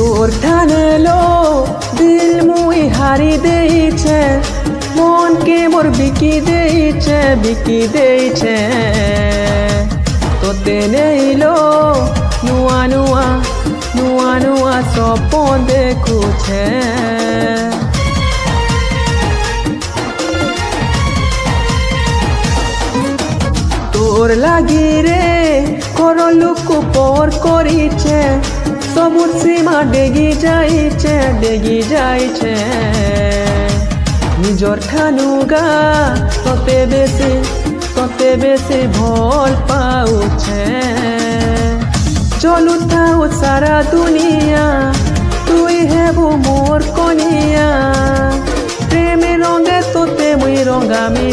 তোর ঠানেলো দিল মুই হারি দেইছে মনকে মোর বিকি দেইছে তোতে নেইলো নুয়া নুয়া নুয়া নুয়া সপন দেখুছে তোর লাগি রে করলুক পর করিছে সবুর সীমা ডেগি যাইছে নিজর ঠানুগা তোতে বেশি ভল পাউছে চলু থাও সারা দুনিয়া তুই হেবু মোর কনিয়া প্রেমে রঙে তোতে মুই রঙামি